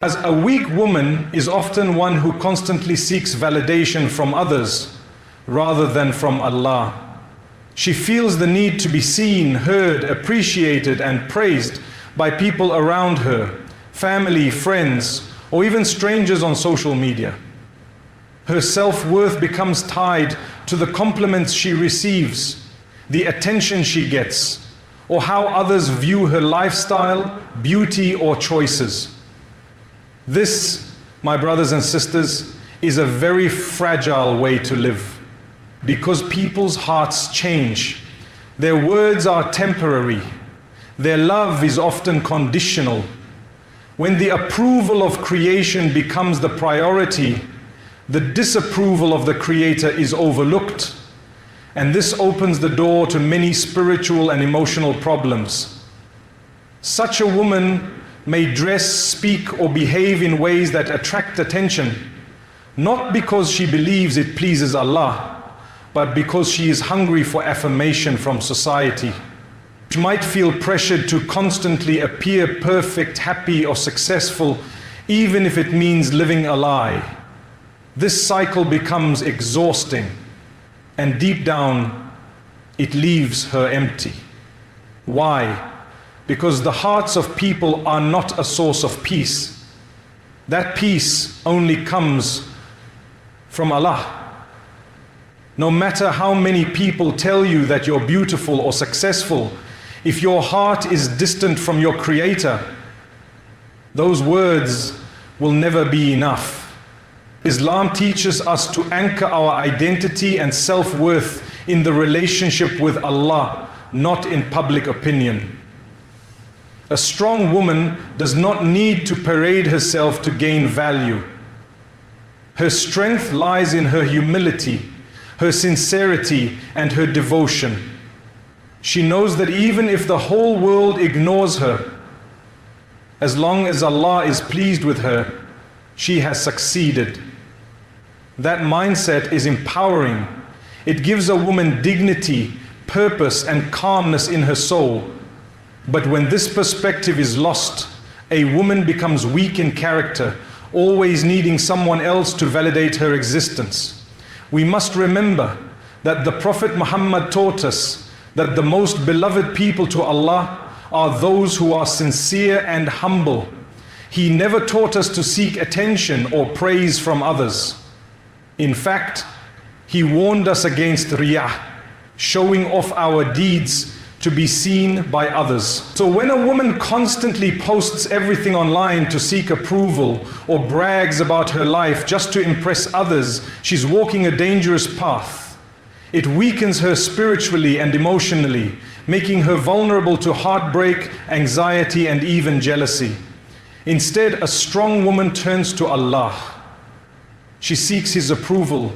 As a weak woman is often one who constantly seeks validation from others rather than from Allah. She feels the need to be seen, heard, appreciated and praised by people around her, family, friends, or even strangers on social media. Her self-worth becomes tied to the compliments she receives, the attention she gets, or how others view her lifestyle, beauty, or choices. This, my brothers and sisters, is a very fragile way to live, because people's hearts change. Their words are temporary. Their love is often conditional. When the approval of creation becomes the priority, the disapproval of the Creator is overlooked, and this opens the door to many spiritual and emotional problems. Such a woman may dress, speak, or behave in ways that attract attention, not because she believes it pleases Allah, but because she is hungry for affirmation from society. She might feel pressured to constantly appear perfect, happy, or successful, even if it means living a lie. This cycle becomes exhausting, and deep down, it leaves her empty. Why? Because the hearts of people are not a source of peace. That peace only comes from Allah. No matter how many people tell you that you're beautiful or successful, if your heart is distant from your Creator, those words will never be enough. Islam teaches us to anchor our identity and self-worth in the relationship with Allah, not in public opinion. A strong woman does not need to parade herself to gain value. Her strength lies in her humility, her sincerity, and her devotion. She knows that even if the whole world ignores her, as long as Allah is pleased with her, she has succeeded. That mindset is empowering. It gives a woman dignity, purpose, and calmness in her soul. But when this perspective is lost, a woman becomes weak in character, always needing someone else to validate her existence. We must remember that the Prophet Muhammad taught us that the most beloved people to Allah are those who are sincere and humble. He never taught us to seek attention or praise from others. In fact, he warned us against riyah, showing off our deeds to be seen by others. So when a woman constantly posts everything online to seek approval or brags about her life just to impress others, she's walking a dangerous path. It weakens her spiritually and emotionally, making her vulnerable to heartbreak, anxiety, and even jealousy. Instead, a strong woman turns to Allah. She seeks His approval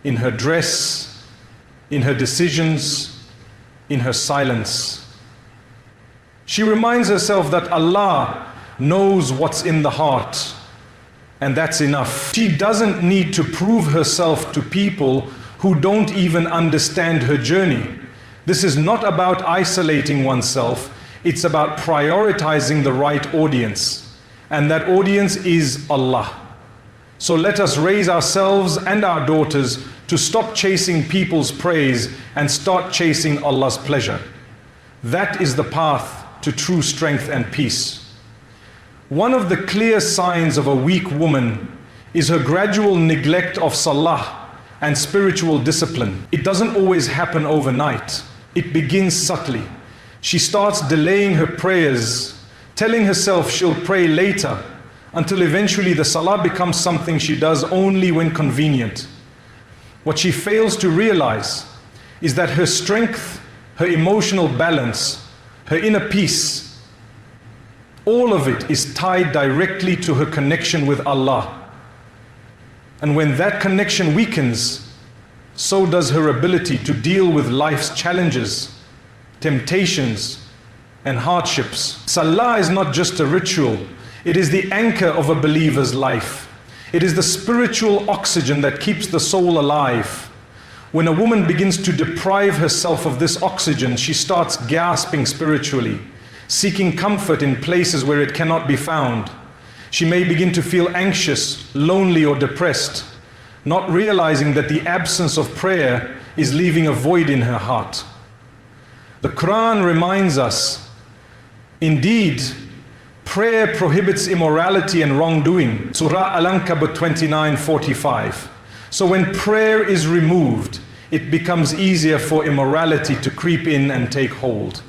in her dress, in her decisions, in her silence. She reminds herself that Allah knows what's in the heart, and that's enough. She doesn't need to prove herself to people who don't even understand her journey. This is not about isolating oneself, it's about prioritizing the right audience, and that audience is Allah. So let us raise ourselves and our daughters to stop chasing people's praise and start chasing Allah's pleasure. That is the path to true strength and peace. One of the clear signs of a weak woman is her gradual neglect of salah and spiritual discipline. It doesn't always happen overnight. It begins subtly. She starts delaying her prayers, telling herself she'll pray later, until eventually the salah becomes something she does only when convenient. What she fails to realize is that her strength, her emotional balance, her inner peace, all of it is tied directly to her connection with Allah. And when that connection weakens, so does her ability to deal with life's challenges, temptations, and hardships. Salah is not just a ritual, it is the anchor of a believer's life. It is the spiritual oxygen that keeps the soul alive. When a woman begins to deprive herself of this oxygen, she starts gasping spiritually, seeking comfort in places where it cannot be found. She may begin to feel anxious, lonely, or depressed, not realizing that the absence of prayer is leaving a void in her heart. The Quran reminds us, indeed, prayer prohibits immorality and wrongdoing. Surah Al-Ankabut 29:45. So when prayer is removed, it becomes easier for immorality to creep in and take hold.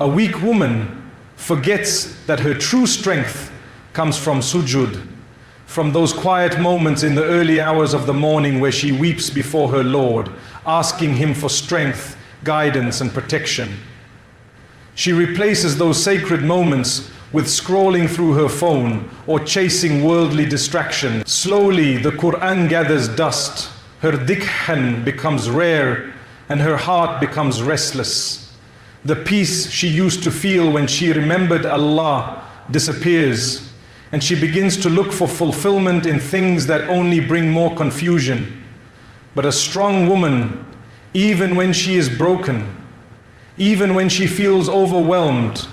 A weak woman forgets that her true strength comes from sujud, from those quiet moments in the early hours of the morning where she weeps before her Lord, asking Him for strength, guidance, and protection. She replaces those sacred moments with scrolling through her phone or chasing worldly distraction. Slowly, the Quran gathers dust, her dikhan becomes rare, and her heart becomes restless. The peace she used to feel when she remembered Allah disappears, and she begins to look for fulfillment in things that only bring more confusion. But a strong woman, even when she is broken, even when she feels overwhelmed,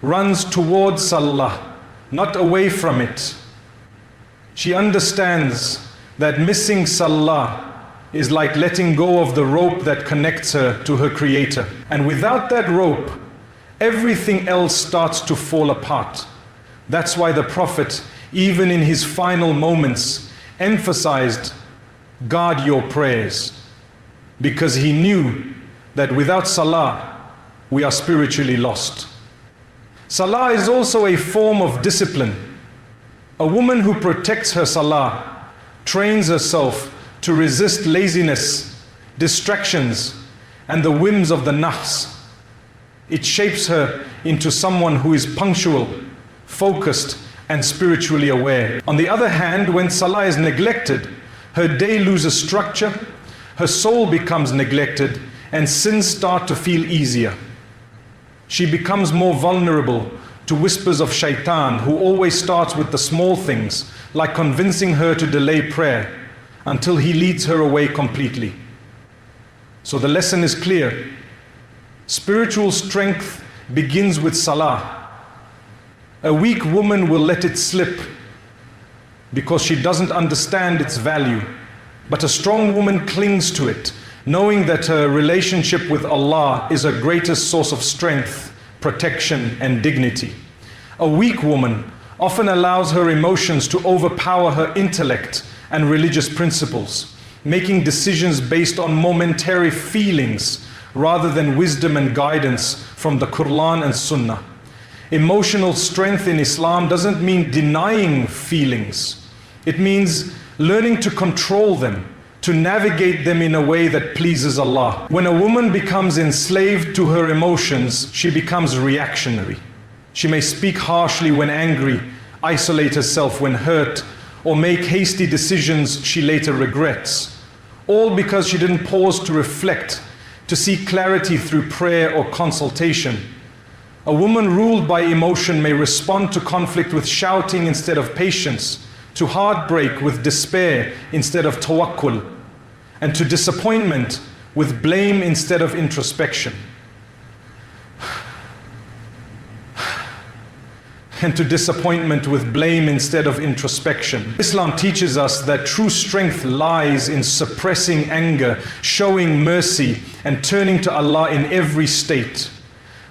runs towards Salah, not away from it. She understands that missing Salah is like letting go of the rope that connects her to her Creator. And without that rope, everything else starts to fall apart. That's why the Prophet, even in his final moments, emphasized, guard your prayers, because he knew that without Salah, we are spiritually lost. Salah is also a form of discipline. A woman who protects her Salah trains herself to resist laziness, distractions, and the whims of the nafs. It shapes her into someone who is punctual, focused, and spiritually aware. On the other hand, when Salah is neglected, her day loses structure, her soul becomes neglected, and sins start to feel easier. She becomes more vulnerable to whispers of shaitan, who always starts with the small things, like convincing her to delay prayer until he leads her away completely. So the lesson is clear. Spiritual strength begins with Salah. A weak woman will let it slip because she doesn't understand its value. But a strong woman clings to it, knowing that her relationship with Allah is her greatest source of strength, protection, and dignity. A weak woman often allows her emotions to overpower her intellect and religious principles, making decisions based on momentary feelings rather than wisdom and guidance from the Quran and Sunnah. Emotional strength in Islam doesn't mean denying feelings. It means learning to control them, to navigate them in a way that pleases Allah. When a woman becomes enslaved to her emotions, she becomes reactionary. She may speak harshly when angry, isolate herself when hurt, or make hasty decisions she later regrets, all because she didn't pause to reflect, to seek clarity through prayer or consultation. A woman ruled by emotion may respond to conflict with shouting instead of patience, to heartbreak with despair instead of tawakkul, and to disappointment with blame instead of introspection. Islam teaches us that true strength lies in suppressing anger, showing mercy, and turning to Allah in every state.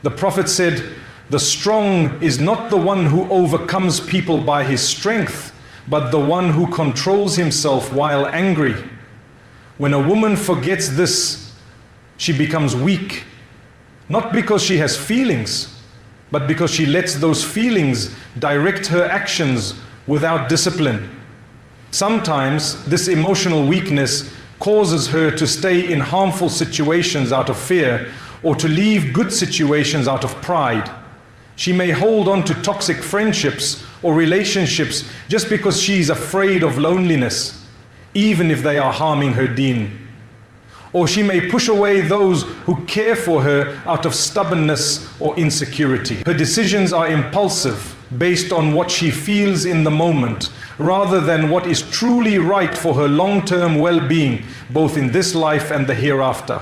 The Prophet said, "The strong is not the one who overcomes people by his strength, but the one who controls himself while angry." When a woman forgets this, she becomes weak, not because she has feelings, but because she lets those feelings direct her actions without discipline. Sometimes this emotional weakness causes her to stay in harmful situations out of fear, or to leave good situations out of pride. She may hold on to toxic friendships or relationships just because she is afraid of loneliness, even if they are harming her deen. Or she may push away those who care for her out of stubbornness or insecurity. Her decisions are impulsive, based on what she feels in the moment, rather than what is truly right for her long-term well-being, both in this life and the hereafter.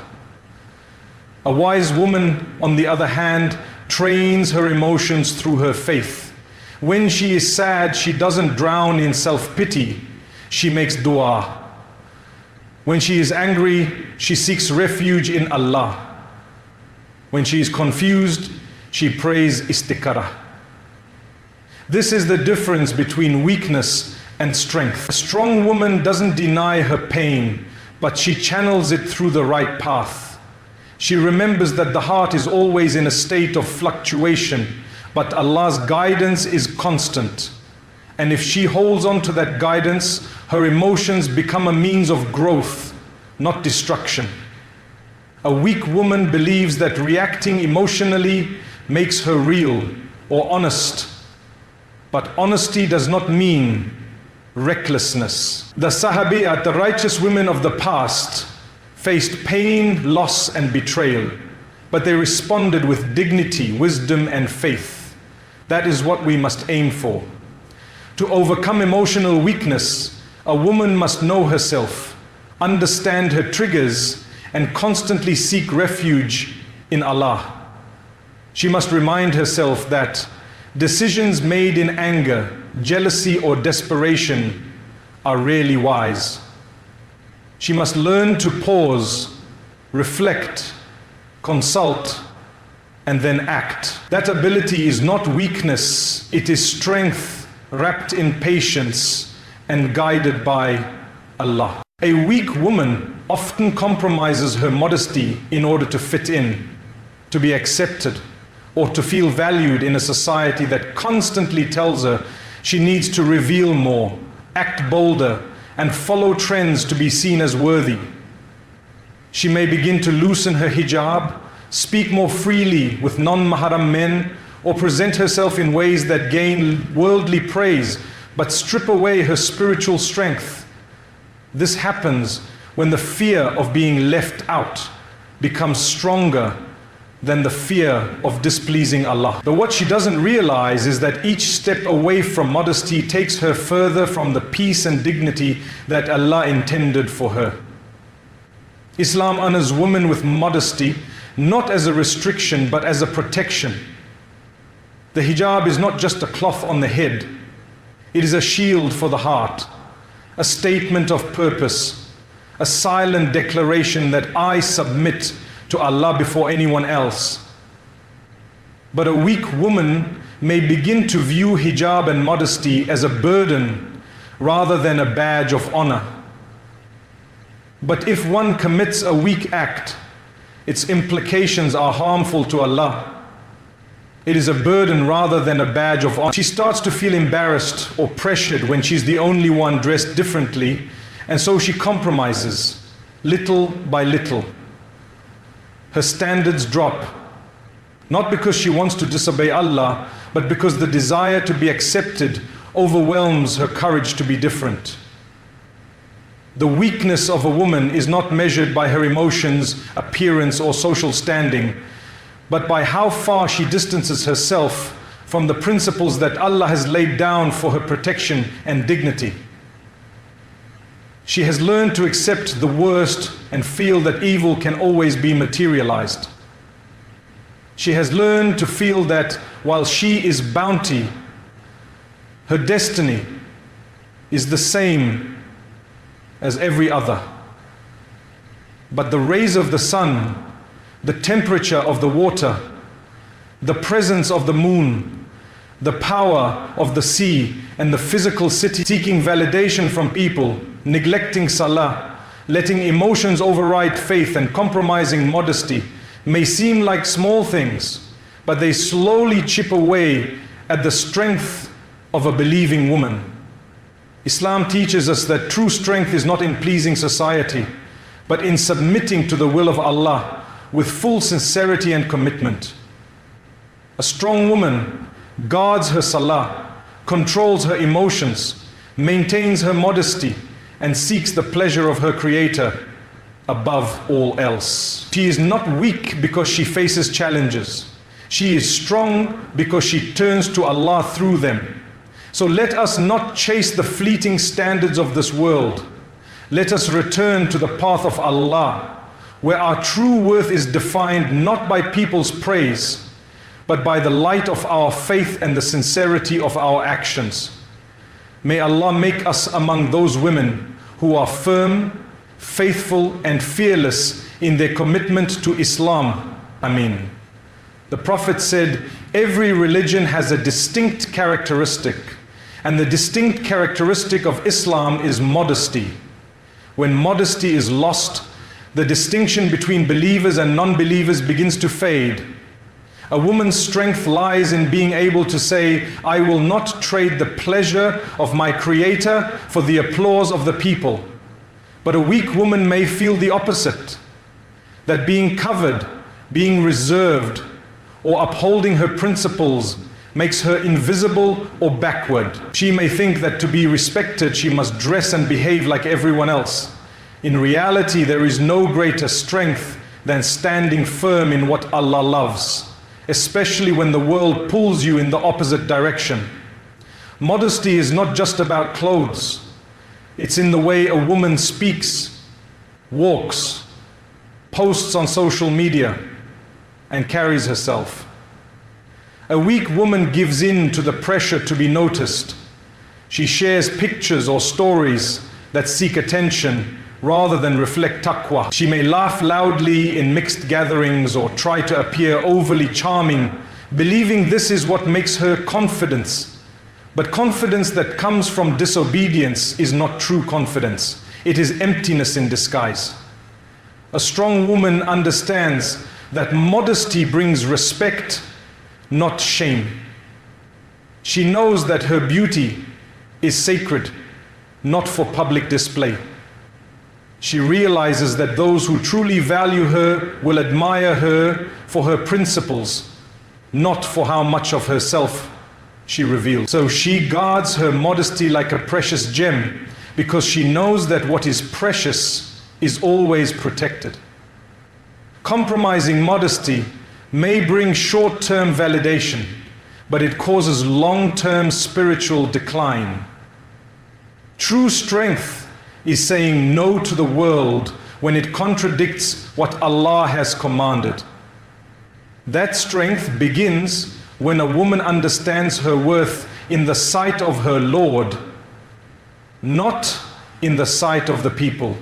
A wise woman, on the other hand, trains her emotions through her faith. When she is sad, she doesn't drown in self-pity, she makes dua. When she is angry, she seeks refuge in Allah. When she is confused, she prays istikhara. This is the difference between weakness and strength. A strong woman doesn't deny her pain, but she channels it through the right path. She remembers that the heart is always in a state of fluctuation, but Allah's guidance is constant. And if she holds on to that guidance, her emotions become a means of growth, not destruction. A weak woman believes that reacting emotionally makes her real or honest. But honesty does not mean recklessness. The Sahabiyat, the righteous women of the past, faced pain, loss, and betrayal, but they responded with dignity, wisdom, and faith. That is what we must aim for. To overcome emotional weakness, a woman must know herself, understand her triggers, and constantly seek refuge in Allah. She must remind herself that decisions made in anger, jealousy, or desperation are rarely wise. She must learn to pause, reflect, consult, and then act. That ability is not weakness, it is strength wrapped in patience and guided by Allah. A weak woman often compromises her modesty in order to fit in, to be accepted, or to feel valued in a society that constantly tells her she needs to reveal more, act bolder, and follow trends to be seen as worthy. She may begin to loosen her hijab, speak more freely with non-mahram men, or present herself in ways that gain worldly praise but strip away her spiritual strength. This happens when the fear of being left out becomes stronger than the fear of displeasing Allah. But what she doesn't realize is that each step away from modesty takes her further from the peace and dignity that Allah intended for her. Islam honors women with modesty, not as a restriction but as a protection. The hijab is not just a cloth on the head. It is a shield for the heart, a statement of purpose, a silent declaration that I submit to Allah before anyone else. But a weak woman may begin to view hijab and modesty as a burden rather than a badge of honor. But if one commits a weak act, its implications are harmful to Allah. It is a burden rather than a badge of honor. She starts to feel embarrassed or pressured when she's the only one dressed differently, and so she compromises, little by little. Her standards drop, not because she wants to disobey Allah, but because the desire to be accepted overwhelms her courage to be different. The weakness of a woman is not measured by her emotions, appearance, or social standing, but by how far she distances herself from the principles that Allah has laid down for her protection and dignity. She has learned to accept the worst and feel that evil can always be materialized. She has learned to feel that while she is bounty, her destiny is the same as every other. But the rays of the sun, the temperature of the water, the presence of the moon, the power of the sea, and the physical city seeking validation from people, neglecting salah, letting emotions override faith, and compromising modesty may seem like small things, but they slowly chip away at the strength of a believing woman. Islam teaches us that true strength is not in pleasing society, but in submitting to the will of Allah with full sincerity and commitment. A strong woman guards her salah, controls her emotions, maintains her modesty, and seeks the pleasure of her Creator above all else. She is not weak because she faces challenges. She is strong because she turns to Allah through them. So let us not chase the fleeting standards of this world. Let us return to the path of Allah, where our true worth is defined not by people's praise, but by the light of our faith and the sincerity of our actions. May Allah make us among those women who are firm, faithful and fearless in their commitment to Islam. Ameen. The Prophet said, every religion has a distinct characteristic, and the distinct characteristic of Islam is modesty. When modesty is lost, the distinction between believers and non-believers begins to fade. A woman's strength lies in being able to say, I will not trade the pleasure of my Creator for the applause of the people. But a weak woman may feel the opposite, that being covered, being reserved, or upholding her principles makes her invisible or backward. She may think that to be respected, she must dress and behave like everyone else. In reality, there is no greater strength than standing firm in what Allah loves, especially when the world pulls you in the opposite direction. Modesty is not just about clothes. It's in the way a woman speaks, walks, posts on social media, and carries herself. A weak woman gives in to the pressure to be noticed. She shares pictures or stories that seek attention rather than reflect taqwa. She may laugh loudly in mixed gatherings or try to appear overly charming, believing this is what makes her confidence. But confidence that comes from disobedience is not true confidence. It is emptiness in disguise. A strong woman understands that modesty brings respect, not shame. She knows that her beauty is sacred, not for public display. She realizes that those who truly value her will admire her for her principles, not for how much of herself she reveals. So she guards her modesty like a precious gem, because she knows that what is precious is always protected. Compromising modesty may bring short-term validation, but it causes long-term spiritual decline. True strength is saying no to the world when it contradicts what Allah has commanded. That strength begins when a woman understands her worth in the sight of her Lord, not in the sight of the people.